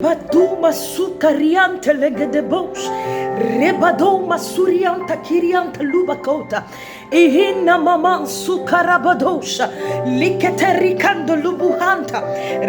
Baduma sukariante legedebos, rebadoma surianta kirianta lubakota, ihina mama sukarabadosha, liketerikando lubuhanta,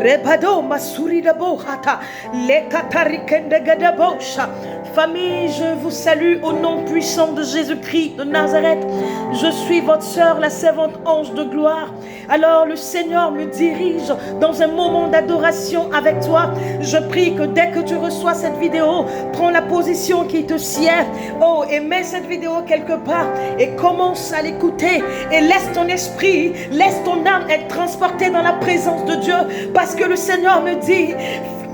rebadoma suridabohata, lekatarikende gedebosha. Famille, je vous salue au nom puissant de Jésus-Christ de Nazareth. Je suis votre sœur, la servante ange de gloire. Alors le Seigneur me dirige dans un moment d'adoration avec toi. Je prie que dès que tu reçois cette vidéo, prends la position qui te sied. Oh, et mets cette vidéo quelque part et commence à l'écouter. Et laisse ton esprit, laisse ton âme être transportée dans la présence de Dieu. Parce que le Seigneur me dit: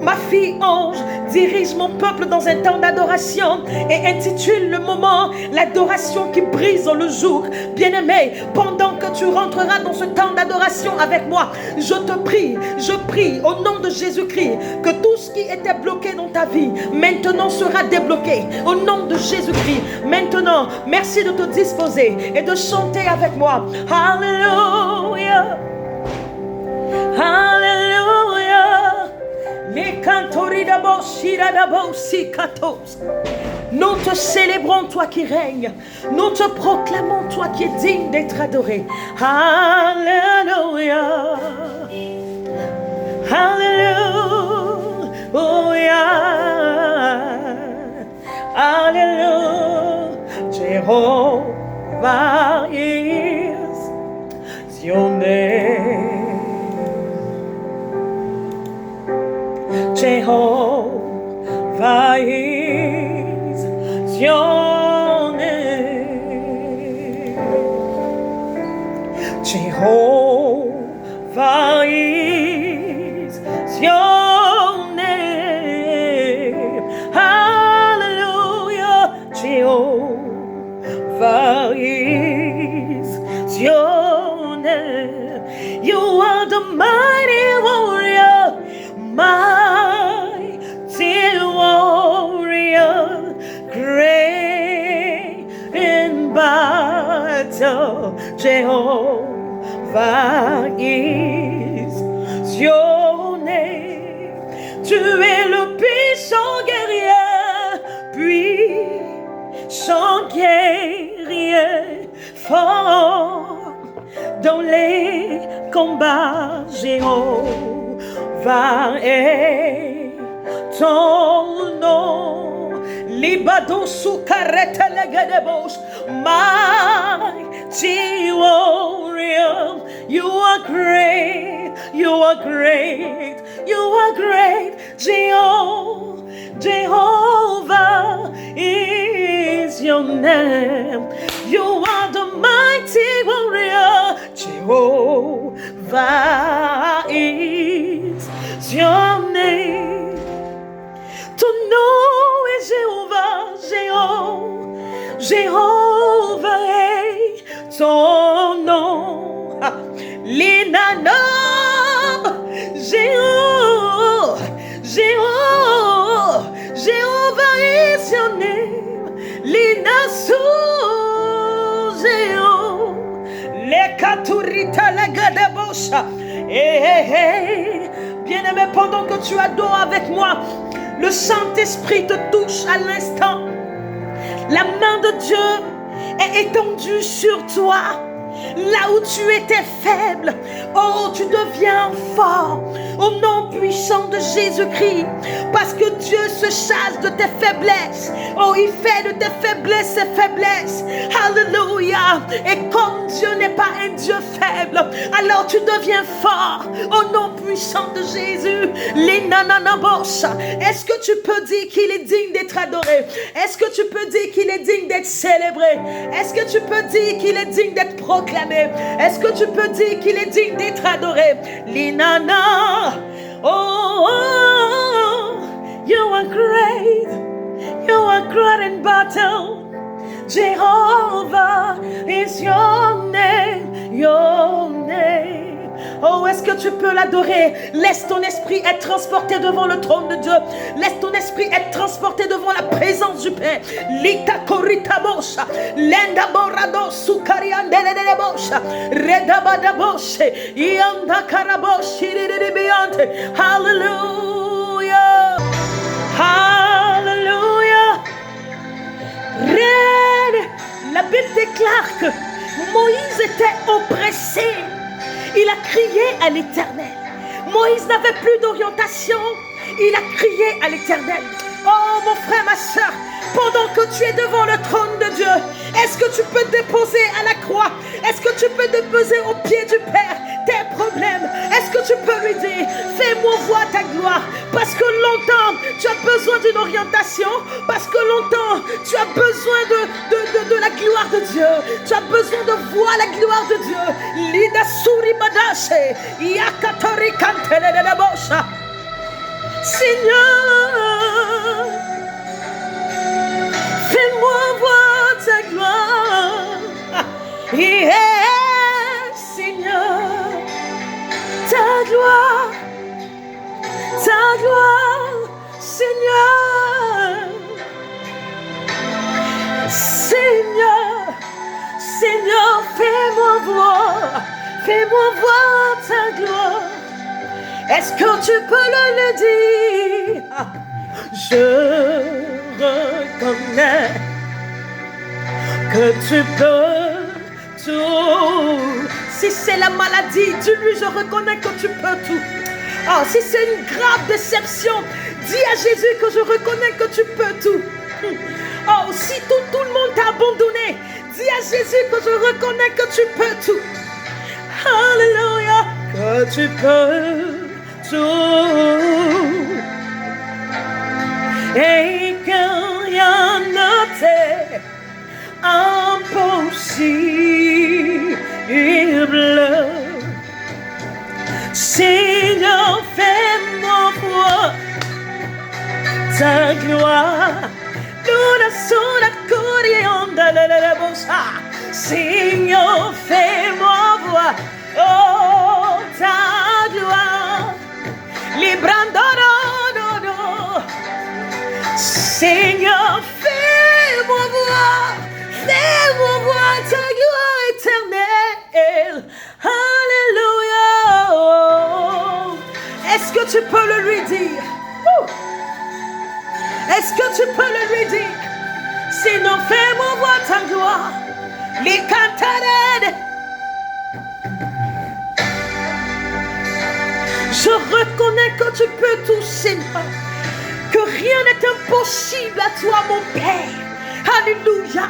ma fille ange, dirige mon peuple dans un temps d'adoration et intitule le moment l'adoration qui brise dans le jour. Bien-aimé, pendant que tu rentreras dans ce temps d'adoration avec moi, je prie au nom de Jésus-Christ que tout ce qui était bloqué dans ta vie maintenant sera débloqué au nom de Jésus-Christ. Maintenant, merci de te disposer et de chanter avec moi. Alléluia, Alléluia. Nous te célébrons, toi qui règnes. Nous te proclamons, toi qui es digne d'être adoré. Alléluia, Alléluia, Alléluia. Jehovah is your name. Jehovah is your name. Jehovah is your name. Hallelujah. Jehovah is your name. You are the mighty warrior, mighty warrior, great in battle. Jehovah is your name. Tu es le puissant guerrier, puissant guerrier, fort dans les combats. Jéhovah est ton nom. Libado sukarete legedebos, mighty warrior. You are great, you are great, you are great. Jehovah is your name. You are the mighty warrior. Jehovah is your name. Ton nom est Jéhovah, Jéhovah est ton nom. L'inana, Jéhovah is your name. L'inasu, les katurita, les gadebosha. Bien-aimé, pendant que tu adores avec moi, le Saint-Esprit te touche à l'instant. La main de Dieu est étendue sur toi. Là où tu étais faible, oh, tu deviens fort au nom puissant de Jésus-Christ. Parce que Dieu se charge de tes faiblesses. Oh, il fait de tes faiblesses ses faiblesses. Alléluia. Et comme Dieu n'est pas un Dieu faible, alors tu deviens fort au nom puissant de Jésus. Les nananabos. Est-ce que tu peux dire qu'il est digne d'être adoré? Est-ce que tu peux dire qu'il est digne d'être célébré? Est-ce que tu peux dire qu'il est digne d'être proclamé? Est-ce que tu peux dire qu'il est digne d'être adoré? L'inana. Oh, you are great. You are great in battle. Jehovah is your name. Your name. Oh, est-ce que tu peux l'adorer? Laisse ton esprit être transporté devant le trône de Dieu. Laisse ton esprit être transporté devant la présence du Père. Lita korita bosha, lenda borado sukariandele de bosha, redabada boshe, ianda karaboshi de biante. Hallelujah. remarque, Moïse était oppressé. Il a crié à l'Éternel. Moïse n'avait plus d'orientation. Il a crié à l'Éternel. Oh mon frère, ma soeur, pendant que tu es devant le trône de Dieu, est-ce que tu peux déposer à la croix? Est-ce que tu peux déposer au pied du Père tes problèmes? Est-ce que tu peux lui dire, fais-moi voir ta gloire? Parce que longtemps, tu as besoin d'une orientation. Parce que longtemps, tu as besoin de la gloire de Dieu. Tu as besoin de voir la gloire de Dieu. Lida suri madashe, yakatori kantele de la bosha. Seigneur, fais-moi voir ta gloire. Yeah, Seigneur, ta gloire, Seigneur. Seigneur, Seigneur, fais-moi voir ta gloire. Est-ce que tu peux le dire? Je reconnais que tu peux tout. Si c'est la maladie, dis-lui, je reconnais que tu peux tout. Oh, si c'est une grave déception, dis à Jésus que je reconnais que tu peux tout. Oh, si tout le monde t'a abandonné, dis à Jésus que je reconnais que tu peux tout. Alléluia, que tu peux tout et que rien ne t'est impossible. Seigneur, fais-moi voir ta gloire. Luna sola corianda la bossa. Seigneur, fais-moi voir, oh, ta gloire. Librando, no. Seigneur, fais-moi voir ta gloire éternelle. Alléluia. Est-ce que tu peux le lui dire? Est-ce que tu peux le lui dire? Sinon, fais-moi voir ta gloire. Les cantarades. Je reconnais que tu peux tout, Seigneur. Que rien n'est impossible à toi, mon Père. Alléluia.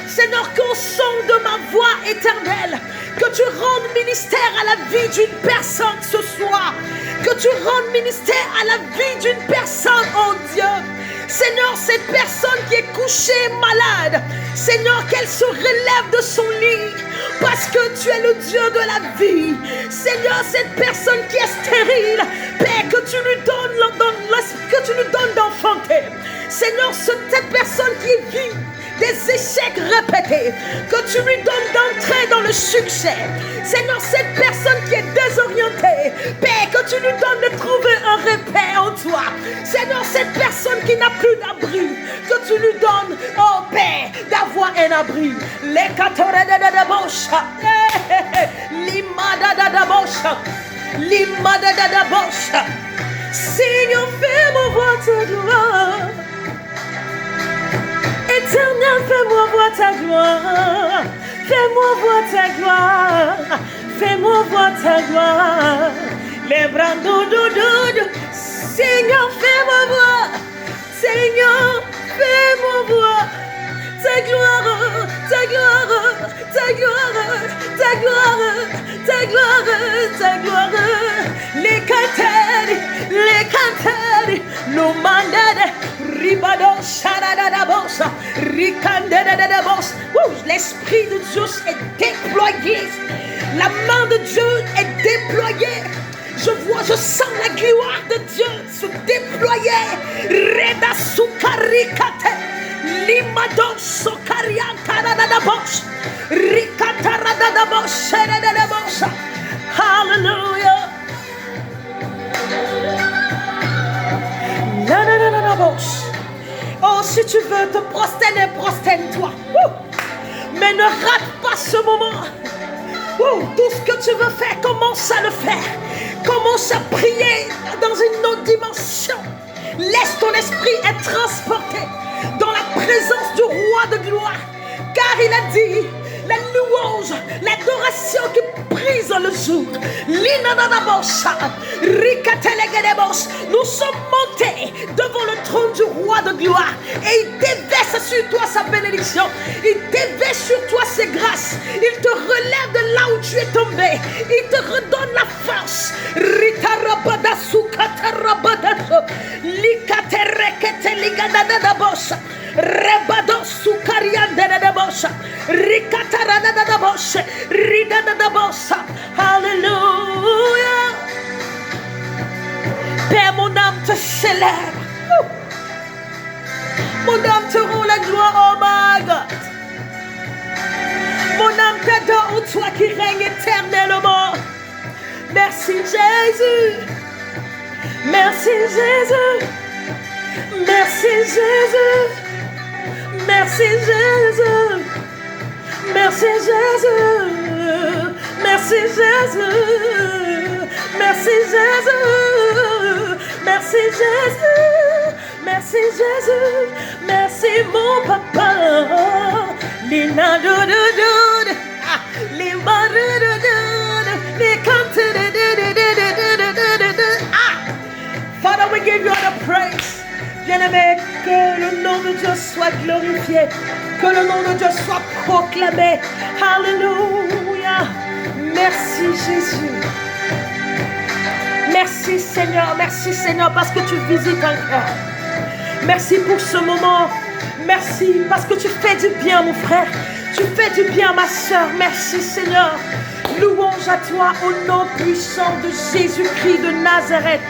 Seigneur, qu'au son de ma voix éternelle, que tu rendes ministère à la vie d'une personne ce soir. Que tu rendes ministère à la vie d'une personne, oh Dieu. Seigneur, cette personne qui est couchée malade, Seigneur, qu'elle se relève de son lit parce que tu es le Dieu de la vie. Seigneur, cette personne qui est stérile, Père, que tu lui donnes d'enfanter. Seigneur, cette personne qui vit des échecs répétés, que tu lui donnes d'entrer dans le succès. Seigneur, cette personne qui est désorientée, Père, que tu lui donnes de trouver un repère en toi. Seigneur, cette personne qui n'a plus d'abri, que tu lui donnes, oh Père, d'avoir un abri. Les katorada limada bosha. Seigneur, fais-moi voir ta gloire. Éternel, fais-moi voir ta gloire. Fais-moi voir ta gloire. Fais-moi voir ta gloire. Les bras doudou. Seigneur, fais-moi voir. Seigneur, fais-moi voir ta gloire, ta gloire, ta gloire, ta gloire, ta gloire, ta gloire. Les cantari, nous mandade, ribado, charada bossa, ricandada de bossa. L'esprit de Dieu est déployé. La main de Dieu est déployée. Je sens la gloire de Dieu se déployer. Reda sukarikate, limado sokariantaradabos, rikataradabos, sheredabos. Hallelujah. Oh, si tu veux te prosterner, prosterne-toi. Mais ne rate pas ce moment. Tout ce que tu veux faire, commence à le faire. Commence à prier dans une autre dimension. Laisse ton esprit être transporté dans la présence du roi de gloire. Car il a dit, la louange, l'adoration qui brise le jour. Nous sommes montés devant le trône du roi de gloire et il déverse sur toi sa bénédiction. Il déverse sur toi ses grâces. Il te relève de là où tu es tombé. Il te redonne la force. Alléluia. Père, mon âme te célèbre. Mon âme te rend la gloire, oh my God. Mon âme t'adore, oh toi qui règnes éternellement. Merci Jésus. Merci Jésus. Merci Jésus. Merci Jésus. Merci Jésus. Merci Jésus. Merci Jésus. Merci Jésus. Merci Jésus. Merci mon papa. Lina do do do. Lima do do do. Les cantes de. Father, we give you all the praise. Bien-aimé, que le nom de Dieu soit glorifié, que le nom de Dieu soit proclamé. Alléluia. Merci Jésus. Merci Seigneur, parce que tu visites un cœur. Merci pour ce moment. Merci parce que tu fais du bien, mon frère. Tu fais du bien, ma soeur. Merci Seigneur. Louange à toi au nom puissant de Jésus-Christ de Nazareth.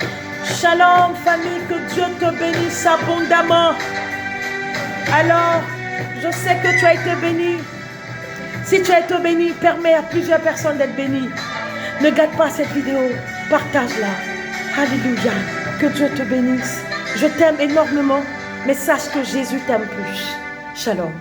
Shalom famille, que Dieu te bénisse abondamment. Alors, je sais que tu as été béni. Si tu as été béni, permets à plusieurs personnes d'être bénies. Ne gâte pas cette vidéo, partage-la. Alléluia, que Dieu te bénisse. Je t'aime énormément, mais sache que Jésus t'aime plus. Shalom.